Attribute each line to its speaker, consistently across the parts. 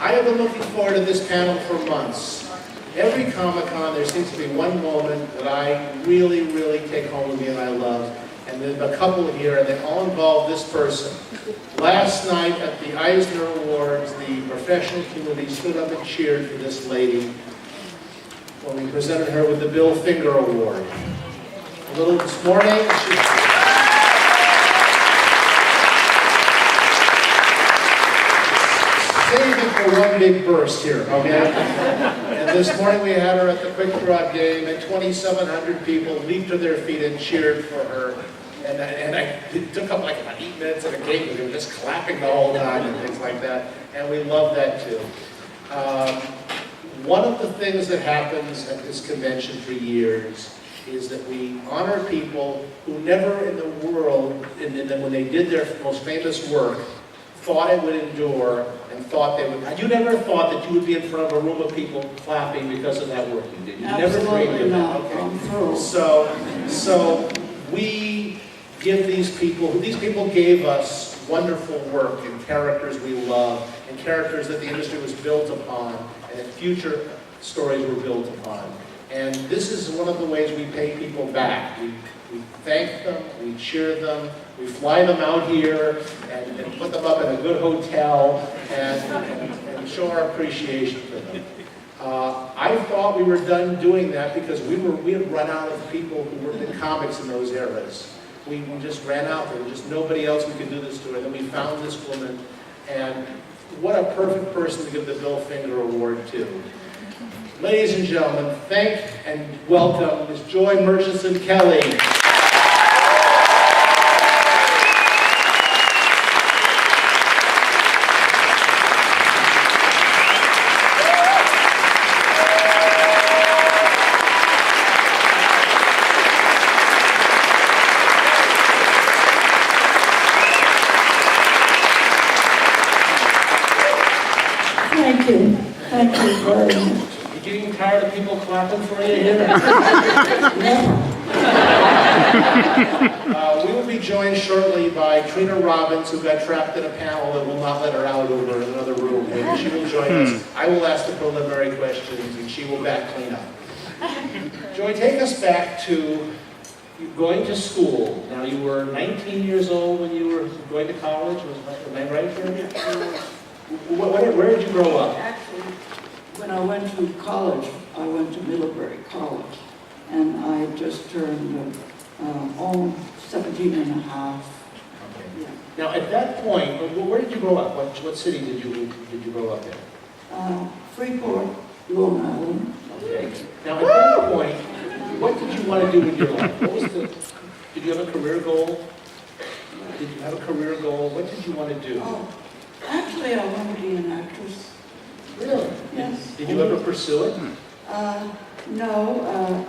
Speaker 1: I have been looking forward to this panel for months. Every Comic-Con, there seems to be one moment that I really, really take home with me and I love. And there's a couple here, and they all involve this person. Last night at the Eisner Awards, the professional community stood up and cheered for this lady when we presented her with the Bill Finger Award. A little this morning, save it for one big burst here, okay? And this morning we had her at the Quick Draw game, and 2,700 people leaped to their feet and cheered for her. And it took up like about 8 minutes of the game, because they were just clapping the whole time and things like that. And we love that too. One of the things that happens at this convention for years is that we honor people who never in the world, and then when they did their most famous work, thought it would endure and thought they would. You never thought that you would be in front of a room of people clapping because of that work you did. You never dreamed of that. Okay. So we give these people gave us wonderful work and characters we love and characters that the industry was built upon and that future stories were built upon. And this is one of the ways we pay people back. We thank them, we cheer them, we fly them out here and put them up in a good hotel and show our appreciation for them. I thought we were done doing that because we had run out of people who worked in comics in those eras. We just ran out. There was just nobody else we could do this to. And then we found this woman, and what a perfect person to give the Bill Finger Award to. Ladies and gentlemen, thank and welcome Ms. Joye Murchison Kelly.
Speaker 2: Thank you. Thank you very much.
Speaker 1: You're getting tired of people clapping for you here? We will be joined shortly by Trina Robbins, who got trapped in a panel that will not let her out over in another room. And she will join us. I will ask the preliminary questions, and she will back clean up. Joye, take us back to going to school. Now, you were 19 years old when you were going to college. Am I right here? Where did you grow up?
Speaker 2: Actually, when I went to college, I went to Middlebury College, and I just turned 17 and a half.
Speaker 1: Okay.
Speaker 2: Yeah.
Speaker 1: Now, at that point, where did you grow up? What city did you grow up in?
Speaker 2: Freeport, Long Island.
Speaker 1: Okay. Now, at that point, what did you want to do with your life? Did you have a career goal? Did you have a career goal? What did you want to do?
Speaker 2: Oh, actually, I want to be an actress.
Speaker 1: Really?
Speaker 2: Yes.
Speaker 1: Did you ever pursue it?
Speaker 2: No,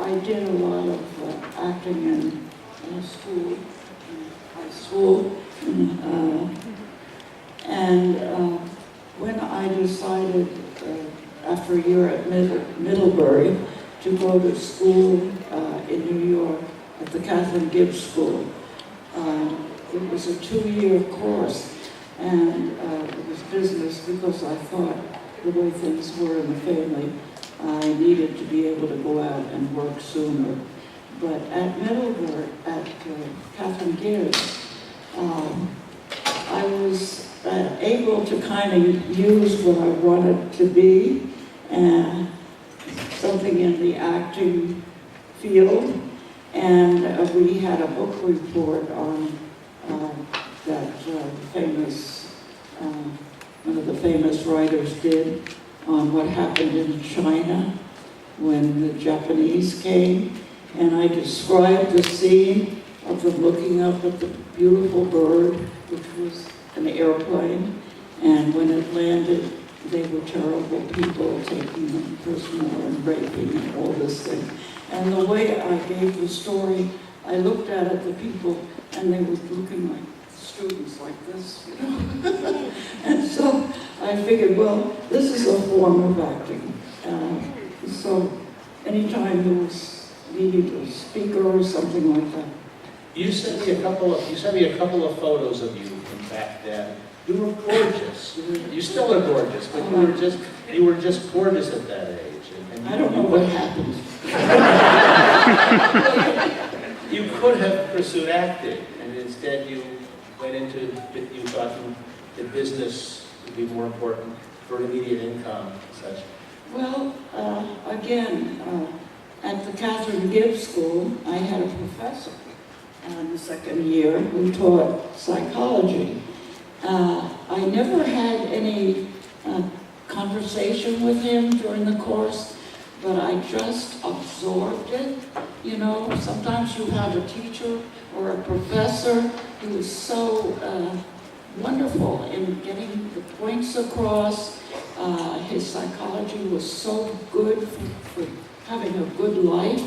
Speaker 2: I did a lot of acting in school, in high school, and when I decided after a year at Middlebury to go to school in New York at the Catherine Gibbs School, it was a 2-year course, and it was business because I thought the way things were in the family, I needed to be able to go out and work sooner. But at Middlebury, at Catherine Gibbs, I was able to kind of use what I wanted to be, and something in the acting field. And we had a book report on that one of the famous writers did on what happened in China when the Japanese came. And I described the scene of them looking up at the beautiful bird, which was an airplane. And when it landed, they were terrible people, taking them prisoner and raping and all this thing. And the way I gave the story, I looked at the people, and they were looking like students like this, you know. And so I figured, well, this is a form of acting. So anytime there was needed a speaker or something like that.
Speaker 1: You sent me a couple of photos of you from back then. You were gorgeous. You still are gorgeous, but you were just gorgeous at that age. And
Speaker 2: I don't know what happened.
Speaker 1: You could have pursued acting, and instead you went into, you thought that business would be more important for immediate income and such.
Speaker 2: Well, again, at the Catherine Gibbs School, I had a professor in the second year who taught psychology. I never had any conversation with him during the course, but I just absorbed it. You know, sometimes you have a teacher or a professor who is so wonderful in getting the points across. His psychology was so good for having a good life.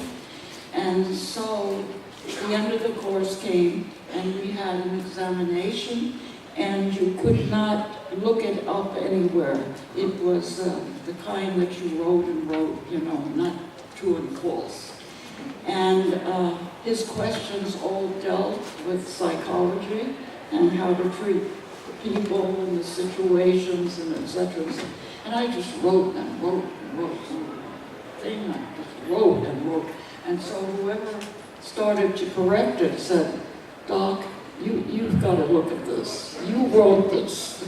Speaker 2: And so the end of the course came and we had an examination, and you could not look it up anywhere. It was the kind that you wrote and wrote, you know, not true and false. And his questions all dealt with psychology and how to treat people and the situations and et cetera. And I just wrote and wrote and wrote and I just wrote and wrote. And so whoever started to correct it said, "Doc, you've got to look at this. You wrote this."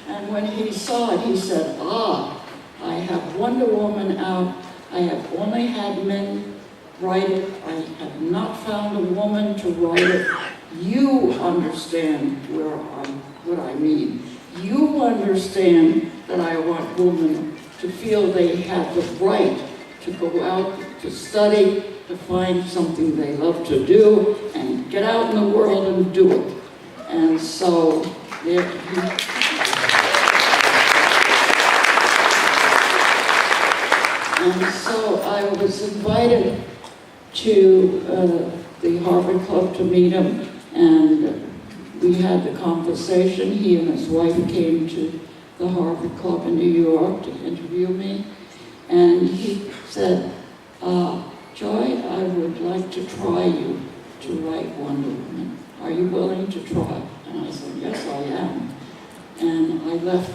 Speaker 2: And when he saw it, he said, I have Wonder Woman out. I have only had men write it. I have not found a woman to write it. You understand what I mean. You understand that I want women to feel they have the right to go out to study, to find something they love to do, and get out in the world and do it. And so, I was invited to the Harvard Club to meet him, and we had the conversation. He and his wife came to the Harvard Club in New York to interview me, and he said, "Joy, I would like to try you to write Wonder Woman. Are you willing to try?" And I said, "Yes, I am." And I left,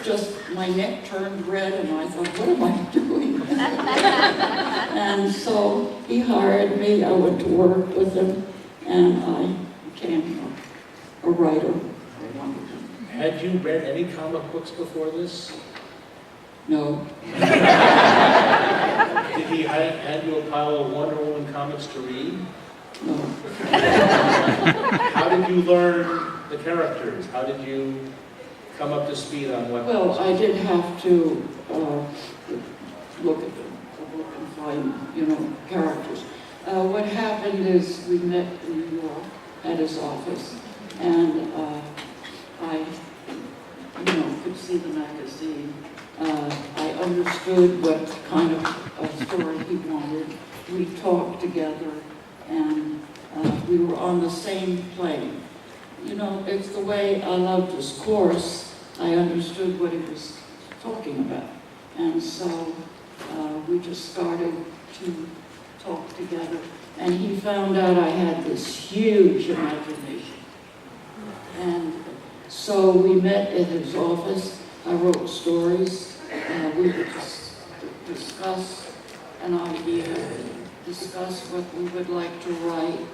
Speaker 2: just my neck turned red, and I thought, what am I doing? And so he hired me. I went to work with him, and I became a writer.
Speaker 1: Had you read any comic books before this?
Speaker 2: No.
Speaker 1: Did he hand you a pile of Wonder Woman comics to read?
Speaker 2: No.
Speaker 1: How did you learn the characters? How did you come up to speed on what?
Speaker 2: Well, I did have to look at the book and find, characters. What happened is we met in New York at his office, and I, could see the magazine. I understood what kind of story he wanted. We talked together, and we were on the same plane. It's the way I loved this course. I understood what he was talking about. And so we just started to talk together. And he found out I had this huge imagination. And so we met at his office. I wrote stories. We would discuss an idea, discuss what we would like to write.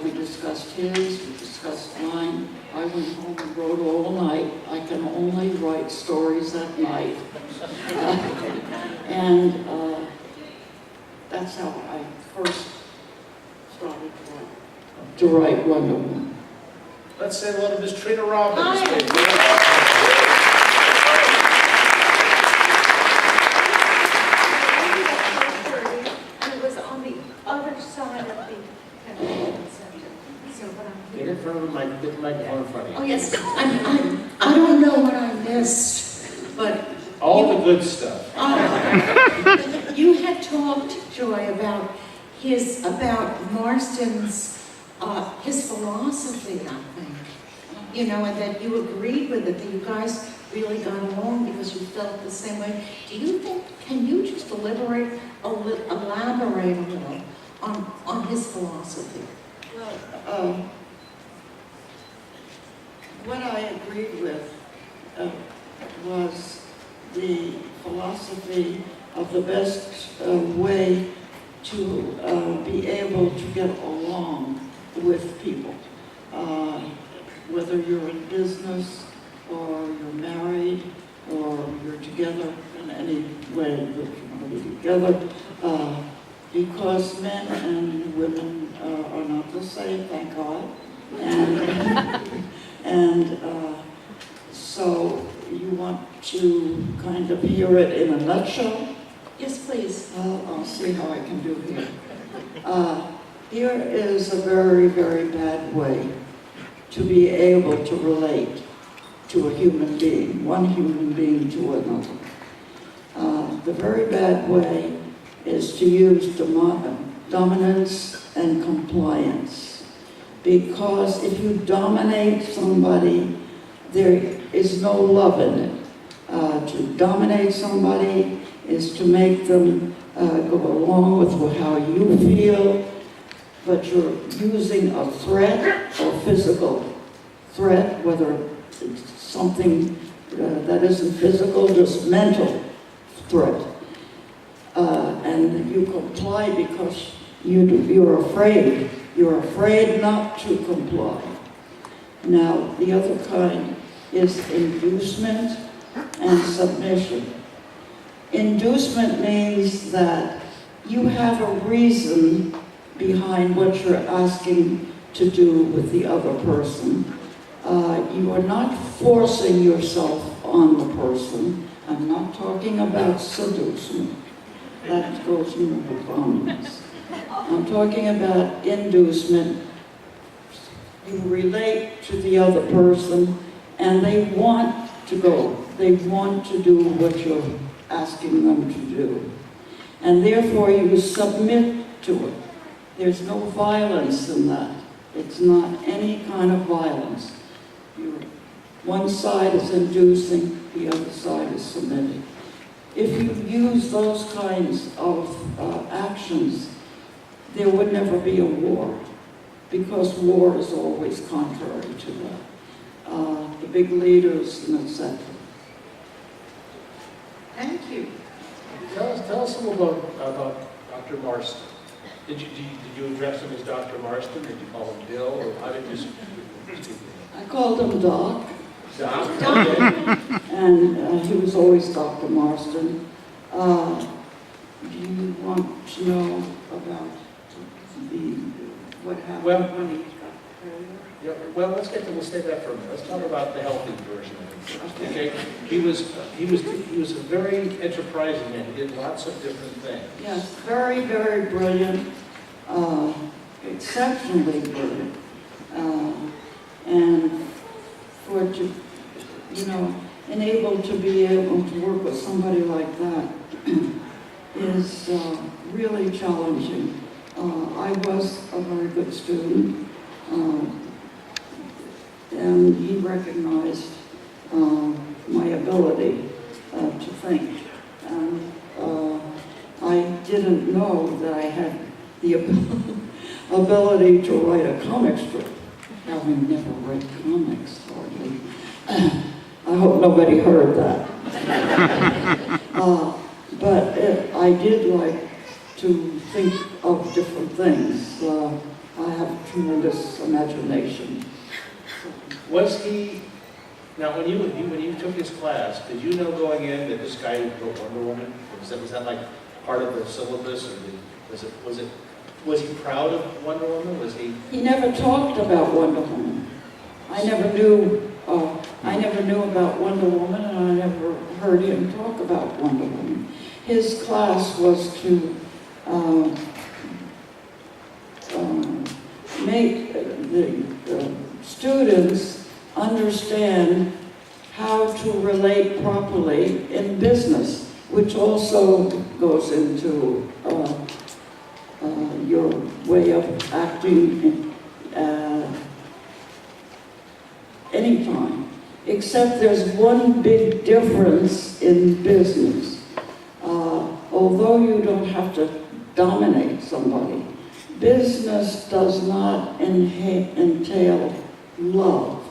Speaker 2: We discussed his, we discussed mine. I went home and wrote all night. I can only write stories at night. And that's how I first started to write Wonder Woman.
Speaker 1: Let's say hello to Miss Trina Robbins.
Speaker 3: Hi. It was on the other side of the convention center. So what I'm
Speaker 1: Get in front of the mic, get the microphone in front of
Speaker 3: Oh,
Speaker 1: you.
Speaker 3: yes, I don't know what I missed, but
Speaker 1: All the good stuff.
Speaker 3: you had talked, Joy, about Marston's, his philosophy, I think. And that you agreed with it, that you guys really got along because you felt the same way. Do you think, can you just elaborate a little on his philosophy?
Speaker 2: Well, what I agreed with was the philosophy of the best way to be able to get along with people. Whether you're in business, or you're married, or you're together in any way that you want to be together, because men and women are not the same, thank God. And so you want to kind of hear it in a nutshell?
Speaker 3: Yes, please.
Speaker 2: I'll see how I can do here. Here is a very, very bad way to be able to relate to a human being, one human being to another. The very bad way is to use dominance and compliance. Because if you dominate somebody, there is no love in it. To dominate somebody is to make them go along with how you feel, but you're using a threat or physical threat, whether it's something that isn't physical, just mental threat. And you comply because you're afraid. You're afraid not to comply. Now, the other kind is inducement and submission. Inducement means that you have a reason behind what you're asking to do with the other person. You are not forcing yourself on the person. I'm not talking about seducement. That goes in the dominance. I'm talking about inducement. You relate to the other person, and they want to go. They want to do what you're asking them to do. And therefore, you submit to it. There's no violence in that. It's not any kind of violence. One side is inducing, the other side is submitting. If you use those kinds of actions, there would never be a war, because war is always contrary to that. The big leaders and etc.
Speaker 3: Thank you.
Speaker 1: Tell us a little about Dr. Marston. Did you address him as Dr. Marston? Did you call him Bill, or how did you speak?
Speaker 2: I called him Doc.
Speaker 1: Doc? Okay.
Speaker 2: And he was always Dr. Marston. Do you want to know about what happened when he got pregnant?
Speaker 1: Yeah, well, we'll stay that for a minute. Let's talk about the healthy version of it. Okay. He was a very enterprising man. He did lots of different things.
Speaker 2: Yes, very, very brilliant, exceptionally brilliant. And enabled to be able to work with somebody like that is really challenging. I was a very good student, and he recognized my ability to think. And I didn't know that I had the ability to write a comic strip, having never read comics hardly. I hope nobody heard that. But I did like to think of different things. I have tremendous imagination.
Speaker 1: Was he, now when you took his class, did you know going in that this guy wrote Wonder Woman? Was that like part of the syllabus, or was he proud of Wonder Woman?
Speaker 2: He never talked about Wonder Woman. I never knew about Wonder Woman, and I never heard him talk about Wonder Woman. His class was to make the students understand how to relate properly in business, which also goes into your way of acting anytime. Except there's one big difference in business. Although you don't have to dominate somebody, business does not entail love.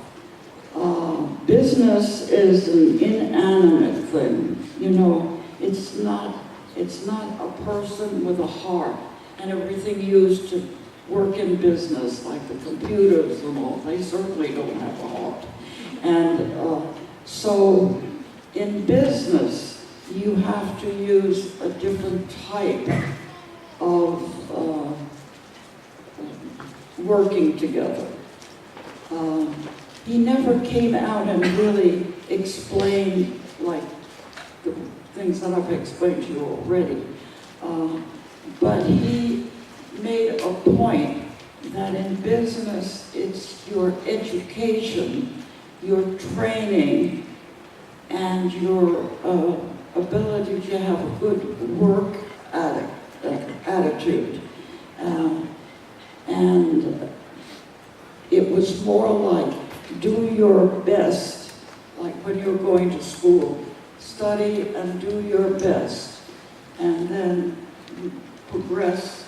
Speaker 2: business is an inanimate thing. You know, it's not a person with a heart, and everything used to work in business, like the computers and all, they certainly don't have a heart. And so in business, you have to use a different type of working together. He never came out and really explained like the things that I've explained to you already. But he made a point that in business, it's your education, your training, and your ability to have a good work attitude. And it was more like, do your best, like when you're going to school, study and do your best, and then progress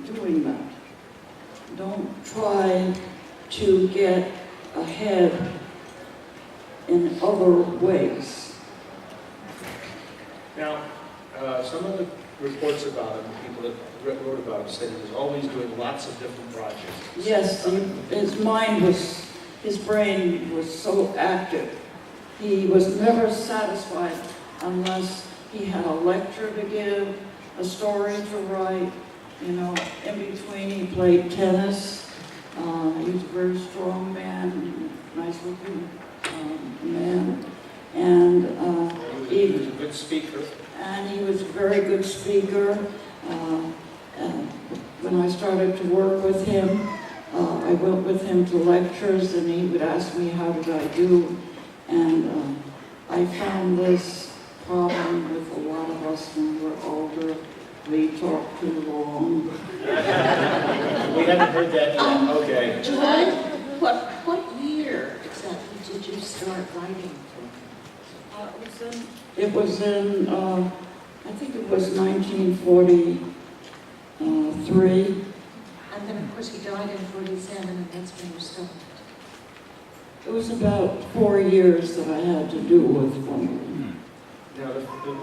Speaker 2: doing that. Don't try to get ahead in other ways.
Speaker 1: Now, some of the reports about him, people that wrote about him, said he was always doing lots of different projects.
Speaker 2: Yes, his brain was so active. He was never satisfied unless he had a lecture to give, a story to write. You know, in between he played tennis. He was a very strong man, nice looking man. And
Speaker 1: he was a good speaker.
Speaker 2: And he was a very good speaker. When I started to work with him, I went with him to lectures, and he would ask me how did I do. And I found this problem with a lot of us when we're older. We talk too long.
Speaker 1: We haven't heard that yet. Okay.
Speaker 3: Joye, what year exactly did you start writing?
Speaker 2: It was in, I think it was 1943.
Speaker 3: And then, of course, he died in 47, and that's when you stopped.
Speaker 2: It was about 4 years that I had to do with one of them.
Speaker 1: Now,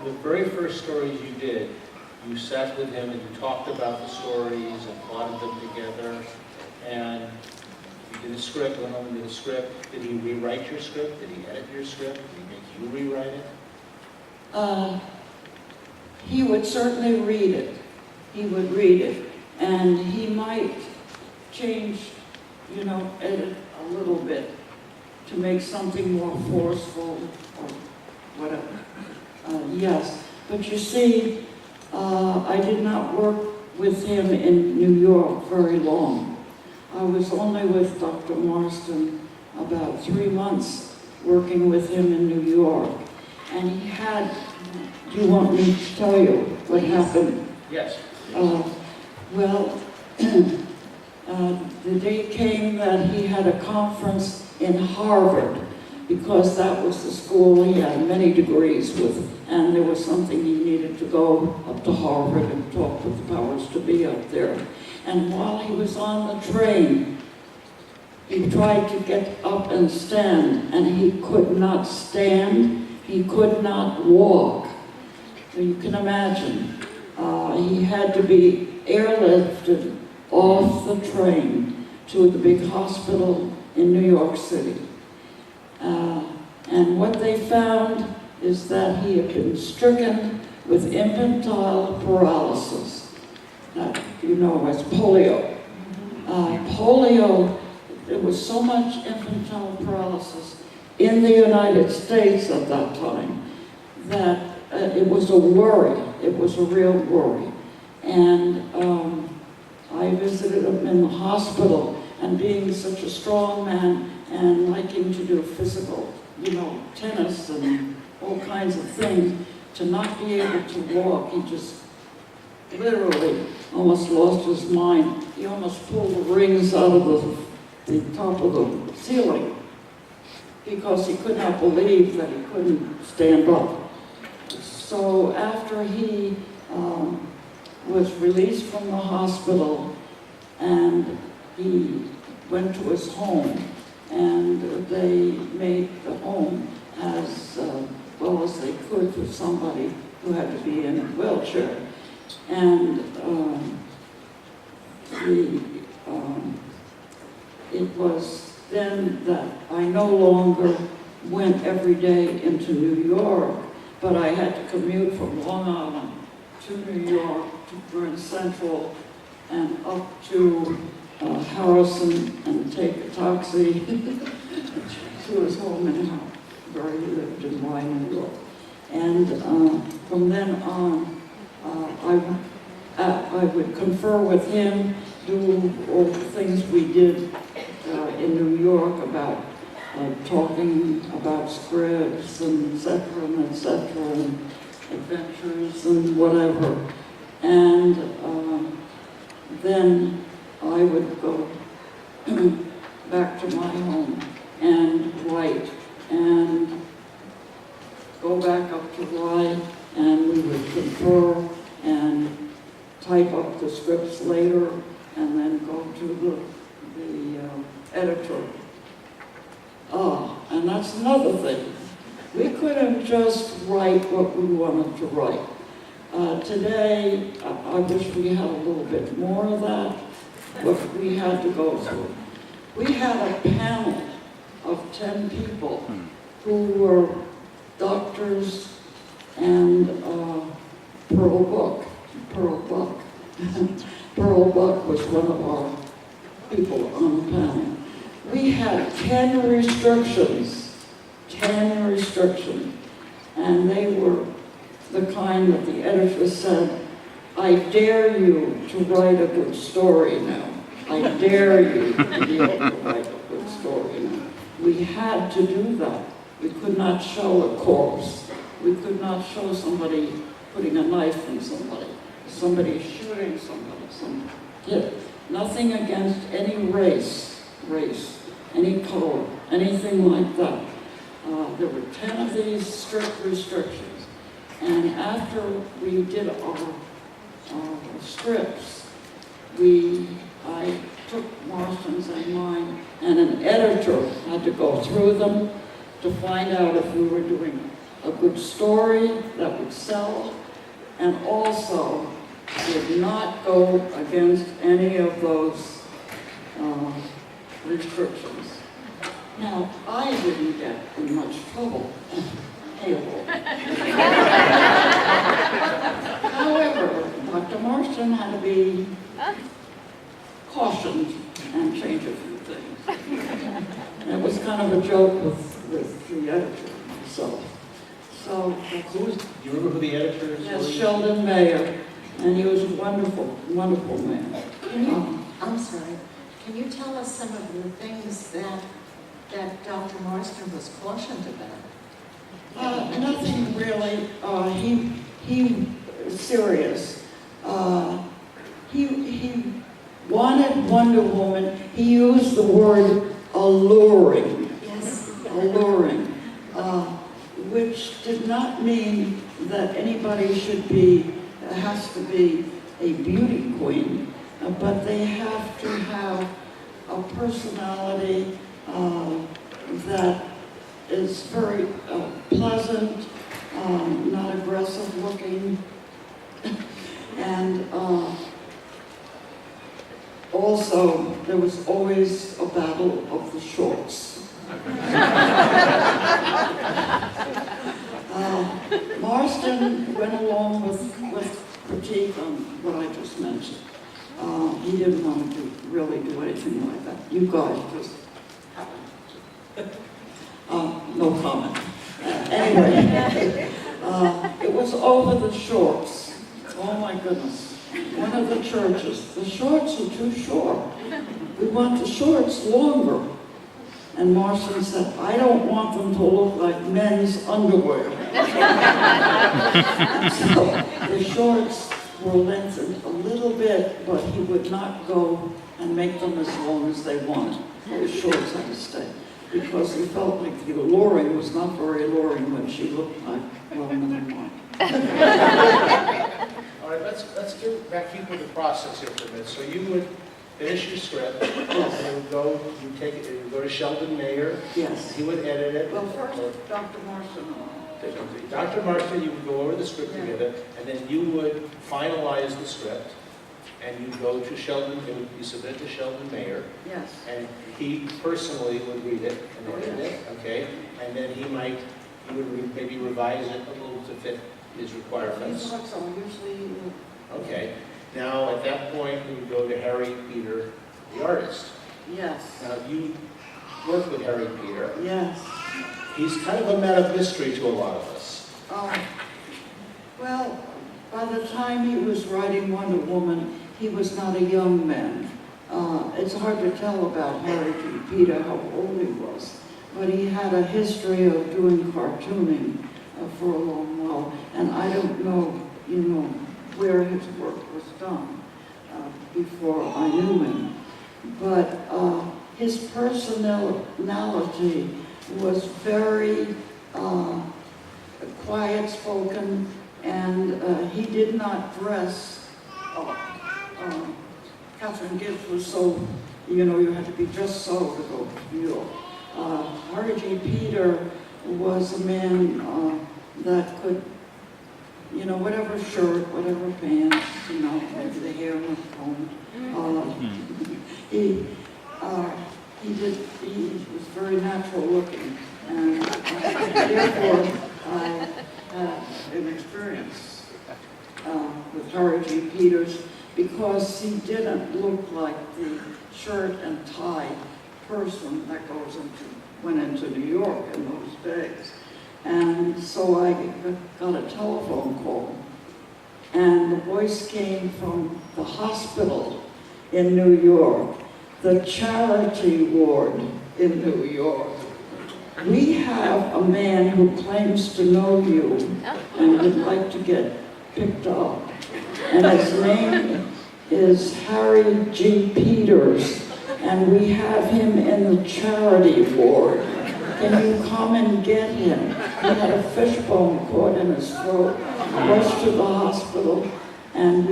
Speaker 1: the very first stories you did, you sat with him and you talked about the stories and plotted them together, and you did a script, went home and did a script. Did he rewrite your script? Did he edit your script? Did he make you rewrite it?
Speaker 2: He would certainly read it. He would read it, and he might change, you know, edit a little bit to make something more forceful or whatever. Yes, but you see, I did not work with him in New York very long. I was only with Dr. Marston about 3 months working with him in New York. And he had, do you want me to tell you what happened?
Speaker 1: Yes.
Speaker 2: Well, the day came that he had a conference in Harvard, because that was the school he had many degrees with, and there was something he needed to go up to Harvard and talk with the powers to be up there. And while he was on the train, he tried to get up and stand, and he could not stand, he could not walk. So you can imagine, he had to be airlifted off the train to the big hospital in New York City. And what they found is that he had been stricken with infantile paralysis, that you know as polio. Polio, there was so much infantile paralysis in the United States at that time that it was a worry. It was a real worry. And I visited him in the hospital, and being such a strong man and liking to do physical, you know, tennis and all kinds of things, to not be able to walk, he just literally almost lost his mind. He almost pulled the rings out of the top of the ceiling because he could not believe that he couldn't stand up. So after he was released from the hospital and he went to his home, and they made the home as well as they could for somebody who had to be in a wheelchair. And it was then that I no longer went every day into New York, but I had to commute from Long Island to New York, to Grand Central, and up to Harrison, and take a taxi to his home in where he lived in Wine, New York. And from then on, I would confer with him, do all the things we did in New York about talking about scripts and et cetera, and adventures and whatever. And then I would go back to my home and write, and go back up to Rye, and we would confer and type up the scripts later, and then go to the editor. And that's another thing. We couldn't just write what we wanted to write. Today, I wish we had a little bit more of that, what we had to go through. We had a panel of 10 people who were doctors and Pearl Buck. Pearl Buck was one of our people on the panel. We had 10 restrictions, and they were the kind that the editor said, I dare you to write a good story now. I dare you to be able to write a good story now. We had to do that. We could not show a corpse. We could not show somebody putting a knife in somebody shooting somebody, nothing against any race, any color, anything like that. There were 10 of these strict restrictions. And after we did our scripts, I took Marston's and mine, and an editor had to go through them to find out if we were doing a good story that would sell, and also did not go against any of those restrictions. Now, I didn't get in much trouble. However, Dr. Marston had to be cautioned and change a few things. And it was kind of a joke with the editor himself. So,
Speaker 1: Do you remember who the editor is?
Speaker 2: yes, Sheldon Mayer, and he was a wonderful, wonderful man.
Speaker 3: I'm sorry, can you tell us some of the things that Dr. Marston was cautioned about?
Speaker 2: Nothing really. He was serious. He wanted Wonder Woman. He used the word alluring.
Speaker 3: Yes.
Speaker 2: Alluring, which did not mean that anybody has to be a beauty queen, but they have to have a personality that is very pleasant, not aggressive looking, and also there was always a battle of the shorts. Marston went along with critique on what I just mentioned. He didn't want to really do anything like that. You guys just no comment. Anyway, it was over the shorts. Oh my goodness. One of the churches, the shorts are too short. We want the shorts longer. And Marston said, I don't want them to look like men's underwear. So the shorts were lengthened a little bit, but he would not go and make them as long as they wanted. The shorts had to stay, because he felt like the alluring was not very alluring when she looked like woman.
Speaker 1: All right, let's get back into the process here for a minute. So you would finish your script, and it would go, it would go to Sheldon Mayer,
Speaker 2: Yes.
Speaker 1: he would edit it.
Speaker 2: Well, first, Dr. Marston.
Speaker 1: Dr. Marston, you would go over the script
Speaker 2: Yeah.
Speaker 1: together, and then you would finalize the script, and you go to Sheldon, it would be submitted to Sheldon Mayer,
Speaker 2: Yes.
Speaker 1: and he personally would read it and
Speaker 2: Oh,
Speaker 1: edit
Speaker 2: yes.
Speaker 1: it, okay? And then he would maybe revise it a little to fit his
Speaker 2: He
Speaker 1: requirements.
Speaker 2: thought so, usually,
Speaker 1: Okay, now at that point, we would go to Harry Peter, the artist.
Speaker 2: yes,
Speaker 1: Now, you work with Harry Peter.
Speaker 2: yes.
Speaker 1: He's kind of a man of mystery to a lot of us.
Speaker 2: Well, by the time he was writing Wonder Woman, he was not a young man. It's hard to tell about Harry Peter how old he was, but he had a history of doing cartooning for a long while, and I don't know, where his work was done before I knew him. But his personality was very quiet-spoken, and he did not dress. Catherine Gibbs was so, you had to be just so to go to New York. R.G. Peter was a man that could, whatever shirt, whatever pants, maybe the hair was combed. He was very natural looking, and therefore I had an experience with R.G. Peters because he didn't look like the shirt and tie person that went into New York in those days. And so I got a telephone call, and the voice came from the hospital in New York, the charity ward in New York. We have a man who claims to know you and would like to get picked up. And his name is Harry G. Peters, and we have him in the charity ward. Can you come and get him? He had a fishbone caught in his throat, rushed to the hospital, and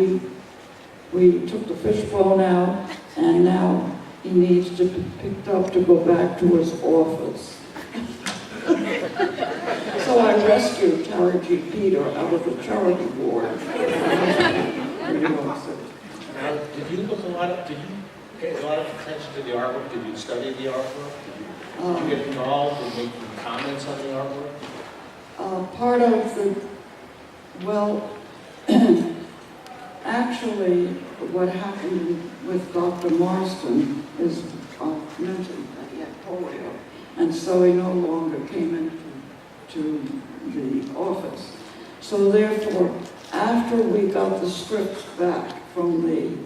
Speaker 2: we took the fishbone out, and now he needs to be picked up to go back to his office. So I rescued Harry G. Peter out of the charity ward.
Speaker 1: Now, did you pay a lot of attention to the artwork? Did you study the artwork? Did you get involved in making comments on the artwork?
Speaker 2: Part of well, actually, what happened with Dr. Marston is mentioned that he had polio, and so he no longer came into the office. So therefore, after we got the scripts back from the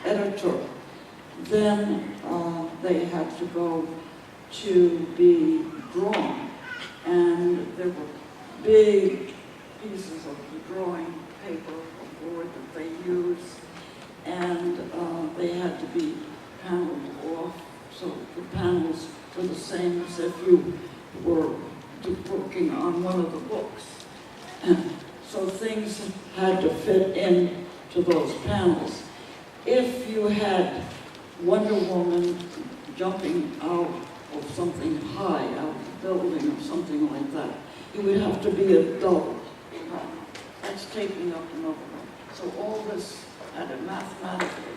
Speaker 2: editor, then they had to go to be drawn. And there were big pieces of the drawing paper or board that they used, and they had to be paneled off, so the panels were the same as if you were working on one of the books. And so things had to fit into those panels. If you had Wonder Woman jumping out of something high, out of a building or something like that, it would have to be a double. That's taking up another one. So all this had to mathematically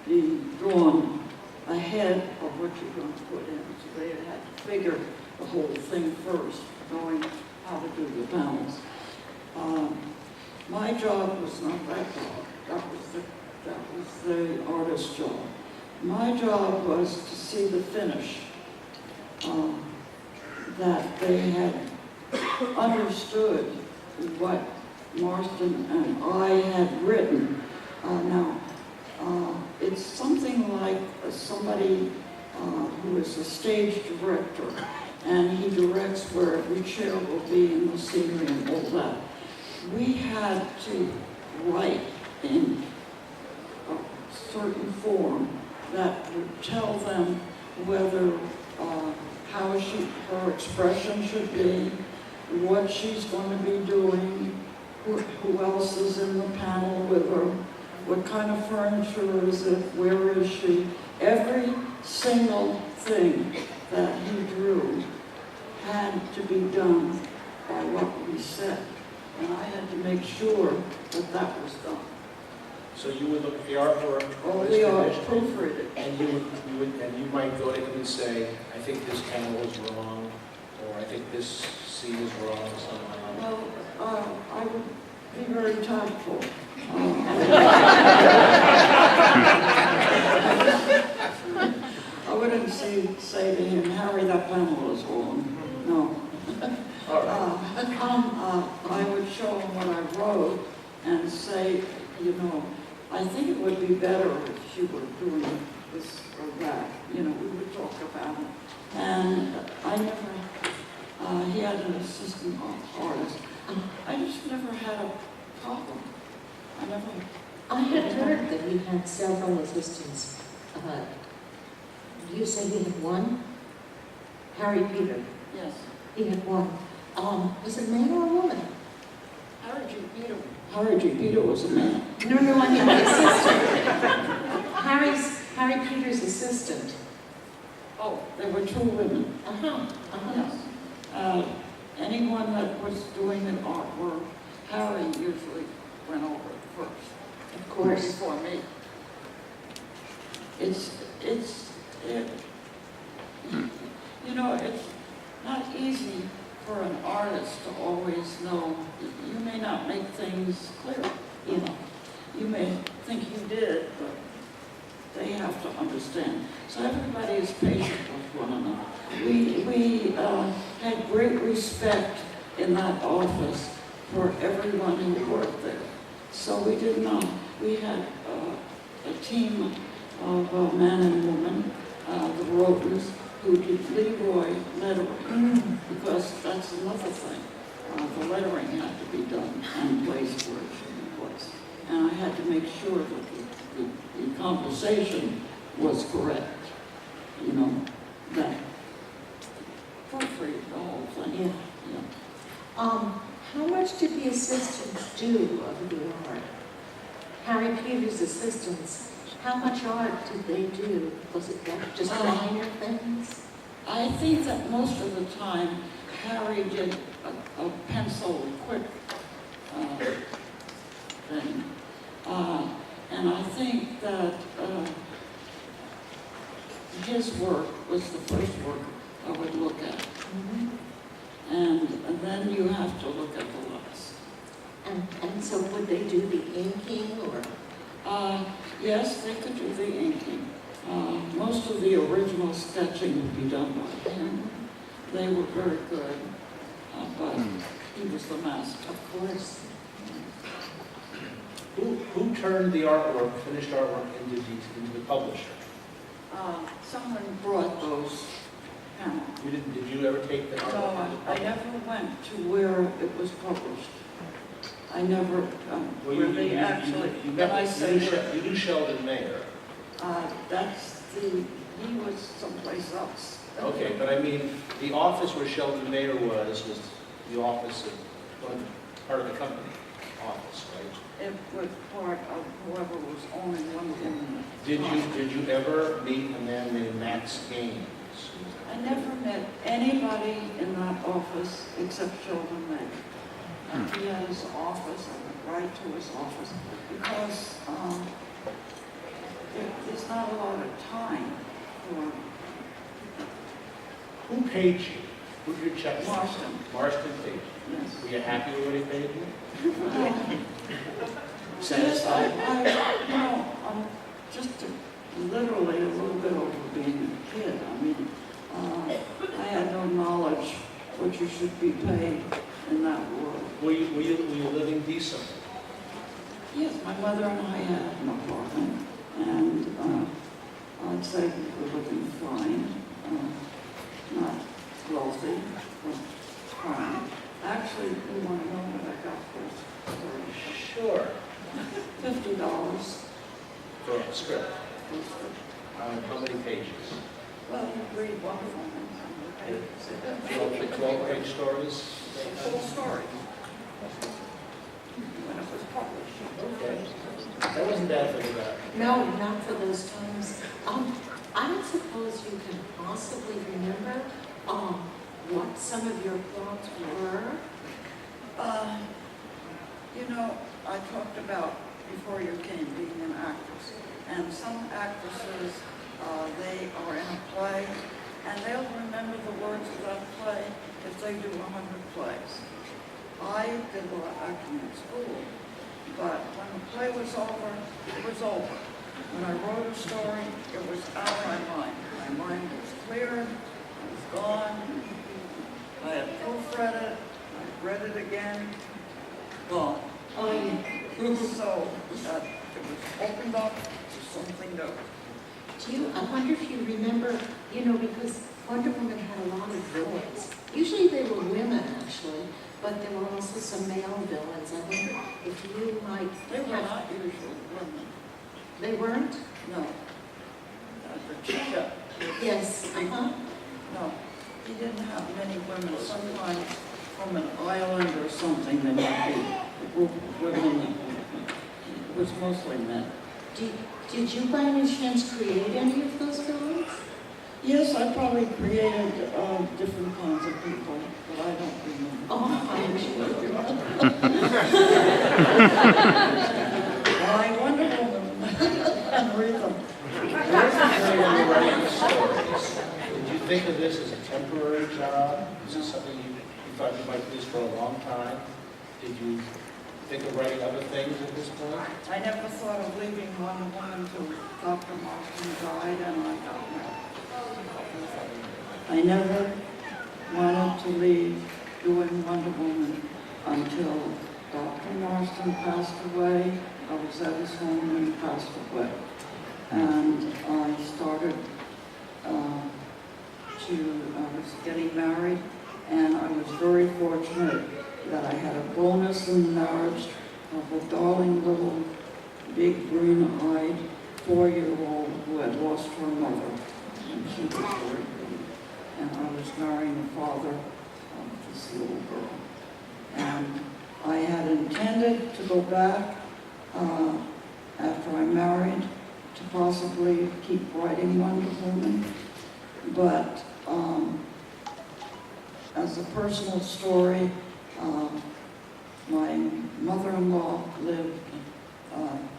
Speaker 2: be drawn ahead of what you're going to put in. So they had to figure the whole thing first, knowing how to do the panels. My job was not that job. That was the artist's job. My job was to see the finish, that they had understood what Marston and I had written. It's something like somebody who is a stage director, and he directs where every chair will be in the scenery and all that. We had to write in a certain form that would tell them whether, how her expression should be, what she's going to be doing, who else is in the panel with her, what kind of furniture is it, where is she. Every single thing that he drew had to be done by what we said. And I had to make sure that that was done.
Speaker 1: So you would look at the artwork
Speaker 2: All
Speaker 1: of
Speaker 2: the
Speaker 1: this
Speaker 2: art
Speaker 1: condition,
Speaker 2: proofread it.
Speaker 1: and you might go to him and say, I think this panel is wrong, or I think this scene is wrong, somehow.
Speaker 2: Well, I would be very tactful. I wouldn't say to him, Harry, that panel is wrong. No.
Speaker 1: All right.
Speaker 2: I would show him what I wrote and say, you know, I think it would be better if you were doing this or that. You know, we would talk about it. And I never, he had an assistant artist. I just never had a problem.
Speaker 3: I had heard that you had several assistants. You said you had one? Harry Peter.
Speaker 2: Yes.
Speaker 3: He had one. Was it a man or a woman?
Speaker 2: Harry G. Peter was a man.
Speaker 3: No, I mean the assistant. Harry Peter's assistant.
Speaker 2: Oh, there were two women.
Speaker 3: Yes.
Speaker 2: Anyone that was doing an artwork, Harry usually went over it first.
Speaker 3: Of course.
Speaker 2: Before me. You know, it's not easy for an artist to always know. You may not make things clear, you know. You may think you did, but they have to understand. So everybody is patient with one another. We had great respect in that office for everyone who worked there. So we did not. We had a team of man and woman, the Robbins, who did Leroy lettering, because that's another thing. The lettering had to be done and placed where it should be placed. And I had to make sure that the conversation was correct, you know, that proofread the whole thing.
Speaker 3: Yeah. How much did the assistants do of the art? Harry Peter's assistants, how much art did they do? Was it just minor things?
Speaker 2: I think that most of the time Harry did a pencil quick thing. And I think that his work was the first work I would look at.
Speaker 3: Mm-hmm.
Speaker 2: And then you have to look at the rest.
Speaker 3: And so would they do the inking or?
Speaker 2: Yes, they could do the inking. Most of the original sketching would be done by him. They were very good, but he was the master.
Speaker 3: Of course.
Speaker 1: Who turned the artwork, finished artwork, into the publisher?
Speaker 2: Someone brought those panels.
Speaker 1: You didn't? Did you ever take the
Speaker 2: No,
Speaker 1: artwork?
Speaker 2: I never went to where it was published. I never,
Speaker 1: Well,
Speaker 2: where they actually,
Speaker 1: you
Speaker 2: when I say,
Speaker 1: you knew Sheldon Mayer.
Speaker 2: he was someplace else.
Speaker 1: Okay, but I mean, the office where Sheldon Mayer was the office of, part of the company office, right?
Speaker 2: It was part of whoever was owning one of them.
Speaker 1: Did you ever meet a man named Max Gaines?
Speaker 2: I never met anybody in that office except Sheldon Mayer. He had his office, I went right to his office, because there's not a lot of time for
Speaker 1: Who paid you? Who did your check?
Speaker 2: Marston.
Speaker 1: Marston paid you.
Speaker 2: Yes.
Speaker 1: Were you happy with what he paid you?
Speaker 2: Yes,
Speaker 1: Satisfied?
Speaker 2: I'm just literally a little bit over being a kid. I mean, I had no knowledge what you should be paid in that world.
Speaker 1: Were you living decently?
Speaker 2: Yes, my mother and I had an apartment, and I'd say we were living fine. Not wealthy, but fine. Actually, you want to know what I got first?
Speaker 1: Sure.
Speaker 2: $50.
Speaker 1: For a script. How many pages?
Speaker 2: Well, you read one of them.
Speaker 1: 12-page stories?
Speaker 2: Full story. when it was published.
Speaker 1: Okay. That wasn't bad for the guy.
Speaker 3: No, not for those times. I don't suppose you can possibly remember what some of your plots were?
Speaker 2: You know, I talked about before you came being an actress, and some actresses, they are in a play, and they'll remember the words of that play if they do 100 plays. I did a lot of acting in school, but when the play was over, it was over. When I wrote a story, it was out of my mind. My mind was clear, it was gone. I had proofread it, I read it again, gone.
Speaker 3: Oh, yeah.
Speaker 2: So it was opened up to something new.
Speaker 3: I wonder if you remember, because Wonder Woman had a lot of villains. Usually they were women, actually, but there were also some male villains. I wonder if you might...
Speaker 2: They were not usually women.
Speaker 3: They weren't?
Speaker 2: No. The Chica.
Speaker 3: Yes. Uh-huh.
Speaker 2: No. He didn't have many women. Sometimes from an island or something, there might be a group of women. It was mostly men.
Speaker 3: Did you by any chance create any of those villains?
Speaker 2: Yes, I probably created different kinds of people, but I don't remember.
Speaker 3: Oh, I'm sure.
Speaker 2: I Wonder Woman and read them.
Speaker 1: When you were writing the stories, did you think of this as a temporary job? Is this something you thought you might do this for a long time? Did you think of writing other things at this point?
Speaker 2: I never thought of leaving Wonder Woman till Dr. Marston died and I got married. I never wanted to leave doing Wonder Woman until Dr. Marston passed away. I was at his home when he passed away. And I started I was getting married, and I was very fortunate that I had a bonus in the marriage of a darling little, big, green-eyed 4-year-old who had lost her mother, and she was very good. And I was marrying the father of this little girl. And I had intended to go back after I married to possibly keep writing Wonder Woman, but as a personal story, my mother-in-law lived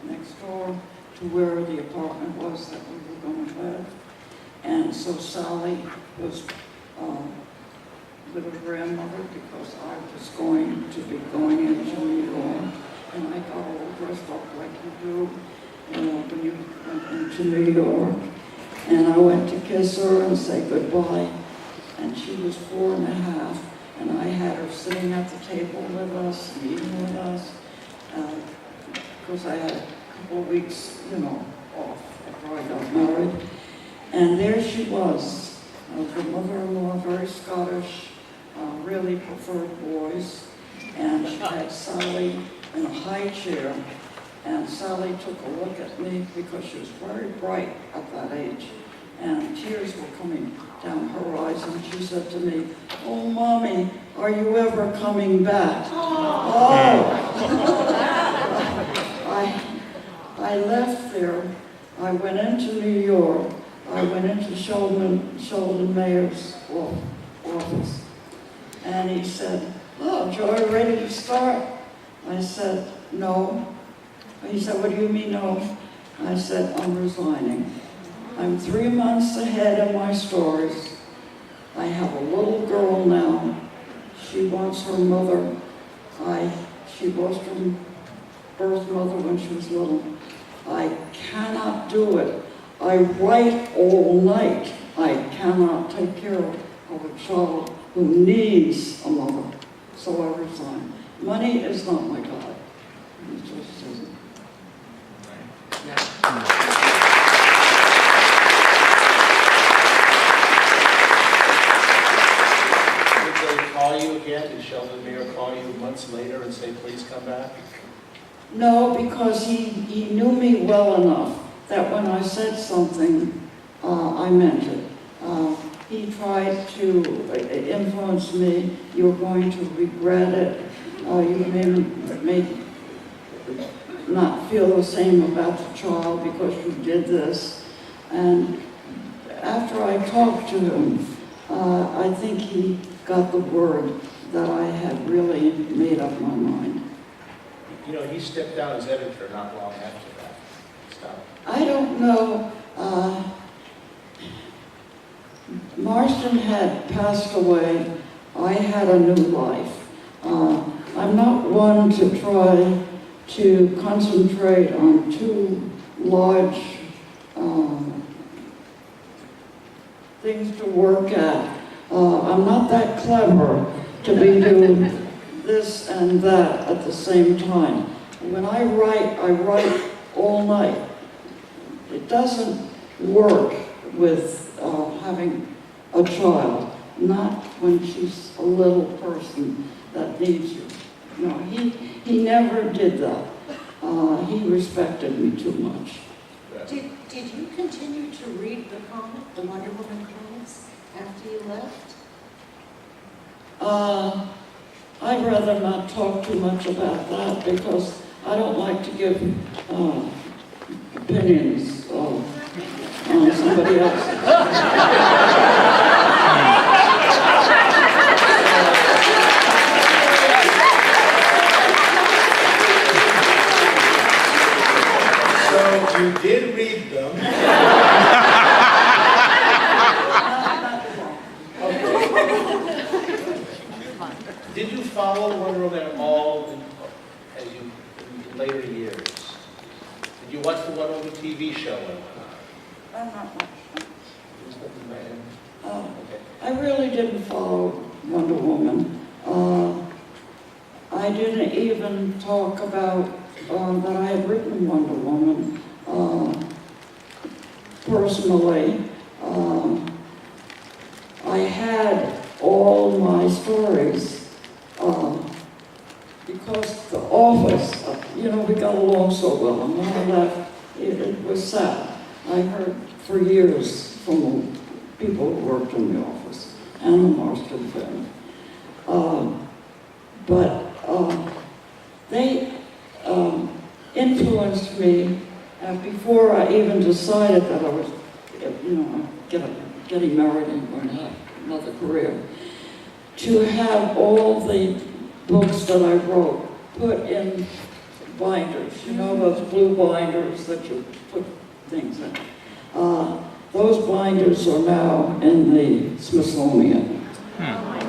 Speaker 2: next door to where the apartment was that we were going to live. And so Sally was with her grandmother because I was going to be going into New York. And I got all dressed up like you do when you went into New York. And I went to kiss her and say goodbye. And she was 4.5. And I had her sitting at the table with us, eating with us. Because I had a couple of weeks, off after I got married. And there she was. The mother-in-law, very Scottish, really preferred boys. And she had Sally in a high chair. And Sally took a look at me because she was very bright at that age. And tears were coming down her eyes. And she said to me, "Oh, Mommy, are you ever coming back?" Oh! I left there. I went into New York. I went into Sheldon Mayer's office. And he said, "Oh, Joy, ready to start?" I said, "No." He said, "What do you mean, no?" I said, "I'm resigning. I'm 3 months ahead of my stories. I have a little girl now. She wants her mother. She lost her birth mother when she was little. I cannot do it. I write all night. I cannot take care of a child who needs a mother. So I resign. Money is not my God." It just isn't.
Speaker 1: Did they call you again? Did Sheldon Mayer call you months later and say, "Please come back"?
Speaker 2: No, because he knew me well enough that when I said something, I meant it. He tried to influence me. "You're going to regret it. You may not feel the same about the child because you did this. And after I talked to him, I think he got the word that I had really made up my mind.
Speaker 1: You know, he stepped down as editor not long after that. Stop.
Speaker 2: I don't know. Marston had passed away. I had a new life. I'm not one to try to concentrate on too large things to work at. I'm not that clever to be doing this and that at the same time. When I write all night. It doesn't work with having a child, not when she's a little person that needs you. No, he never did that. He respected me too much.
Speaker 3: Did you continue to read the comic, the Wonder Woman comics, after you left?
Speaker 2: I'd rather not talk too much about that because I don't like to give opinions on somebody else.
Speaker 1: So you did read them. Did you follow Wonder Woman at all in later years? Did you watch the Wonder Woman TV show and whatnot?
Speaker 2: Not much.
Speaker 1: Okay.
Speaker 2: I really didn't follow Wonder Woman. I didn't even talk about that I had written Wonder Woman personally. I had all my stories because the office, we got along so well, and when I left, it was sad. I heard for years from people who worked in the office and the Marston family. But they influenced me before I even decided that I was, getting married and going to have another career, to have all the books that I wrote put in binders, those blue binders that you put things in. Those binders are now in the Smithsonian. My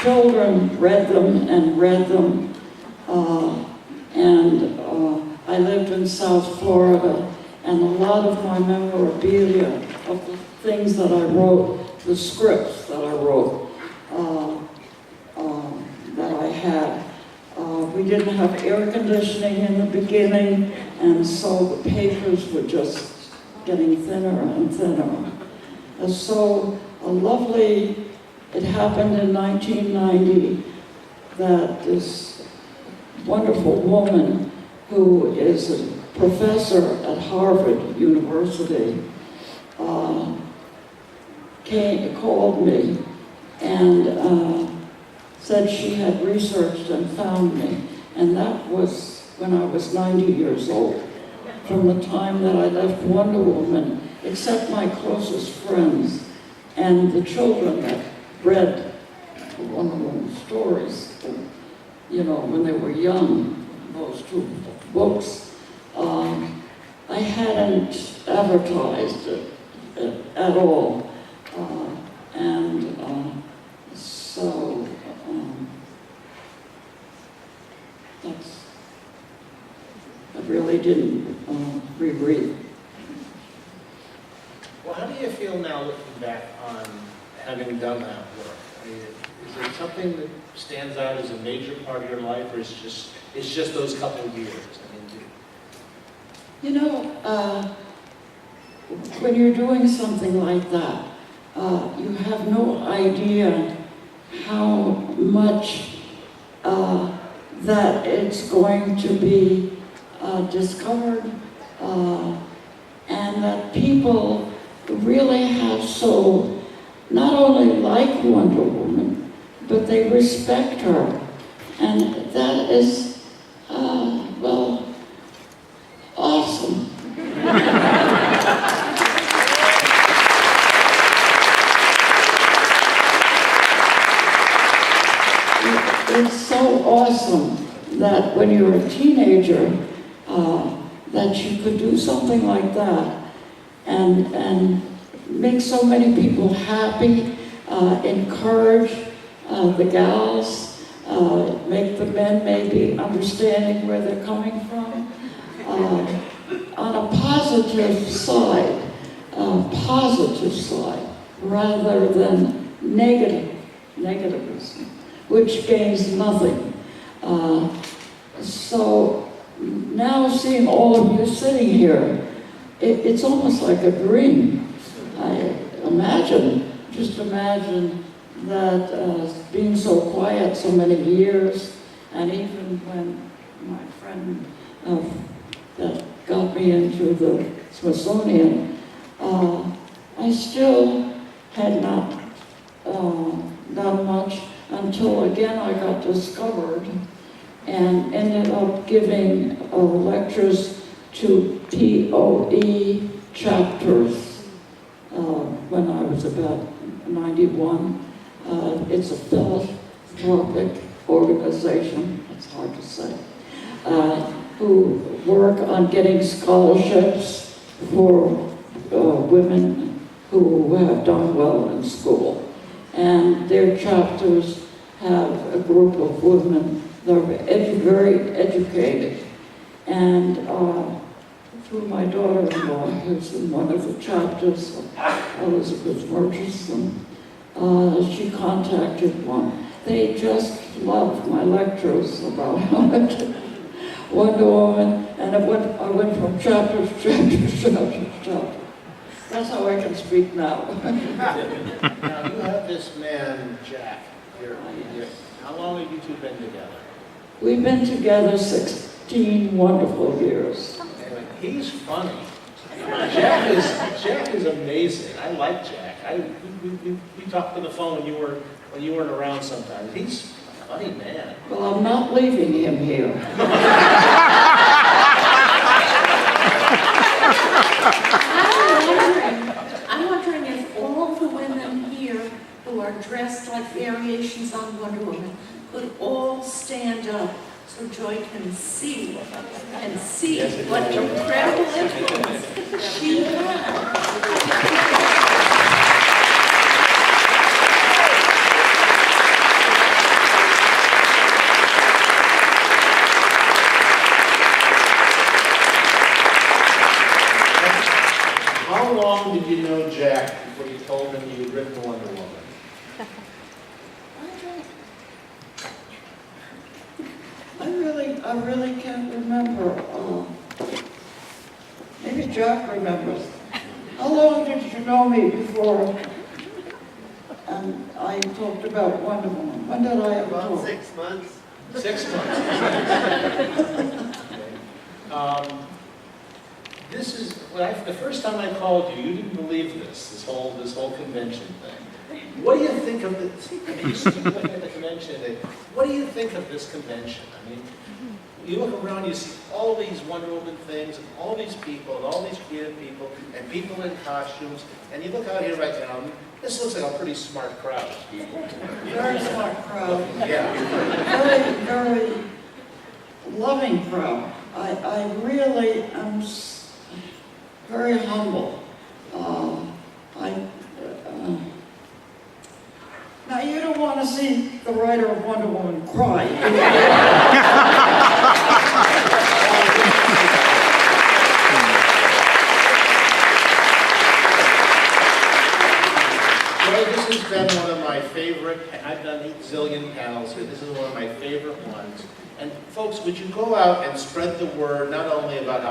Speaker 2: children read them and read them, and I lived in South Florida, and a lot of my memorabilia of the things that I wrote, the scripts that I wrote, that I had. We didn't have air conditioning in the beginning, and so the papers were just getting thinner and thinner. And so it happened in 1990 that this wonderful woman who is a professor at Harvard University called me and said she had researched and found me. And that was when I was 90 years old. From the time that I left Wonder Woman, except my closest friends and the children that read Wonder Woman stories, when they were young, those two books. I hadn't advertised it at all. So I really didn't reread.
Speaker 1: Well, how do you feel now looking back on having done that work? I mean, is it something that stands out as a major part of your life, or it's just those couple of years? I mean,
Speaker 2: when you're doing something like that, you have no idea how much that it's going to be discovered, and that people really have so not only like Wonder Woman, but they respect her. And that is, well, awesome. It's so awesome that when you're a teenager, that you could do something like that and make so many people happy, encourage the gals, make the men maybe understanding where they're coming from. On a positive side, rather than negativism, which gains nothing. So now seeing all of you sitting here, it's almost like a dream. Just imagine that being so quiet so many years, and even when my friend that got me into the Smithsonian, I still had not done much until again I got discovered and ended up giving lectures to POE chapters when I was about 91. It's a philanthropic organization, it's hard to say, who work on getting scholarships for women who have done well in school. And their chapters have a group of women that are very educated. And through my daughter-in-law, who's in one of the chapters, Elizabeth Murchison, she contacted one. They just loved my lectures about Wonder Woman, and I went from chapter to chapter to chapter to chapter. That's how I can speak now.
Speaker 1: Now, you have this man, Jack, here. How long have you two been together?
Speaker 2: We've been together 16 wonderful years.
Speaker 1: Anyway, he's funny. Jack is amazing. I like Jack. We talked on the phone when you weren't around sometimes. He's a funny man.
Speaker 2: Well, I'm not leaving him here.
Speaker 3: I'm wondering if all the women here who are dressed like variations on Wonder Woman could all stand up so Joy can see what incredible influence she had.
Speaker 1: How long did you know Jack before you told him you had written Wonder Woman?
Speaker 2: I really can't remember. Maybe Jack remembers. How long did you know me before I talked about Wonder Woman? When did I ever talk?
Speaker 4: 6 months.
Speaker 1: 6 months. This is the first time I called you. You didn't believe this whole convention thing. What do you think of this? I mean, you see looking at the convention. What do you think of this convention? I mean, you look around, you see all these Wonder Woman things, and all these people, and all these creative people, and people in costumes. And you look out here right now. This looks like a pretty smart crowd.
Speaker 2: Very smart crowd.
Speaker 1: Yeah.
Speaker 2: Very, very loving crowd. I really am very humble. Now, you don't want to see the writer of Wonder Woman cry.
Speaker 1: Well, this has been one of my favorite, I've done 8 zillion panels here. This is one of my favorite ones. And folks, would you go out and spread the word, not only about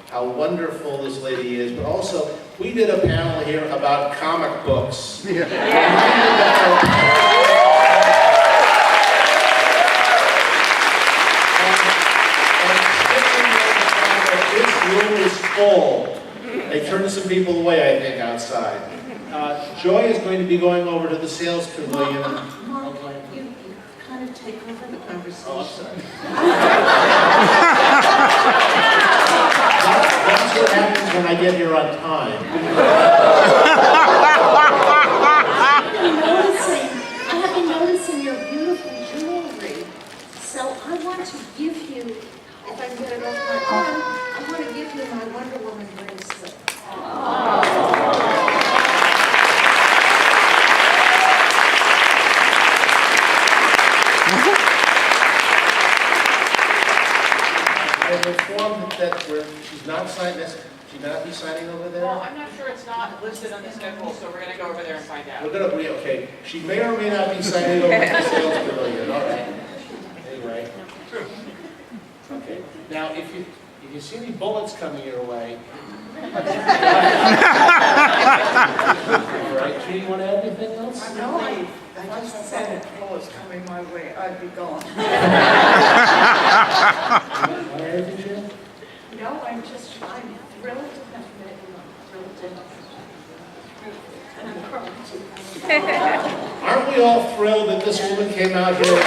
Speaker 1: how wonderful this lady is, but also, we did a panel here about comic books. Yeah. This room is full. They turned some people away, I think, outside. Joy is going to be going over to the sales pavilion.
Speaker 3: Mark, you kind of take over the conversation.
Speaker 1: Oh, I'm sorry. That's what happens when I get here on time.
Speaker 3: I have been noticing your beautiful jewelry. So I want to give you, if I can get it off my arm, I want to give you my Wonder Woman bracelet.
Speaker 1: I'm informed that she's not signing this. She not be signing over there?
Speaker 4: Well, I'm not sure, it's not listed on the schedule, so we're gonna go over there and find out.
Speaker 1: We're gonna, okay, she may or may not be signing over at the sales pavilion, all right. Anyway. Okay, now if you see any bullets coming your way. All right, Trina, you want to add anything else?
Speaker 2: No, I just said if it was coming my way, I'd be gone.
Speaker 1: Want to add anything, Trina?
Speaker 3: No, I'm thrilled to have met you. I'm thrilled to and I'm crying too.
Speaker 1: Aren't we all thrilled that this woman came out here?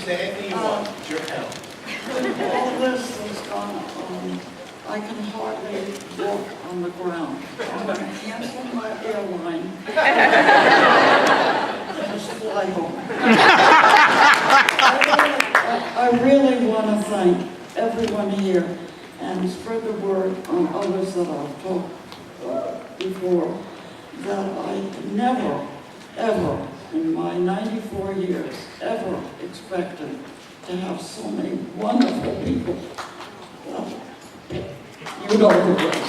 Speaker 1: Say anything you want. It's your town.
Speaker 2: All this has gone on. I can hardly walk on the ground. I'm going to cancel my airline. Just fly home. I really want to thank everyone here and spread the word on others that I've talked before that I never, ever, in my 94 years, ever expected to have so many wonderful people. Well, you know the rest.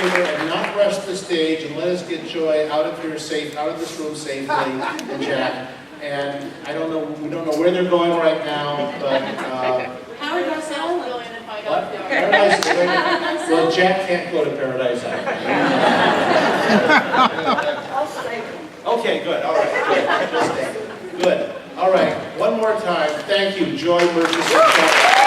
Speaker 1: And not rush the stage and let us get Joy out of here safe, out of this room safely, and Jack. And I don't know, we don't know where they're going right now, but
Speaker 3: Howard
Speaker 4: Go in and find
Speaker 1: what?
Speaker 4: out.
Speaker 1: Paradise Island? Well, Jack can't go to Paradise Island.
Speaker 2: I'll stay.
Speaker 1: Okay, good, all right, good. Just stay. Good. All right, one more time. Thank you, Joye Murchison Kelly.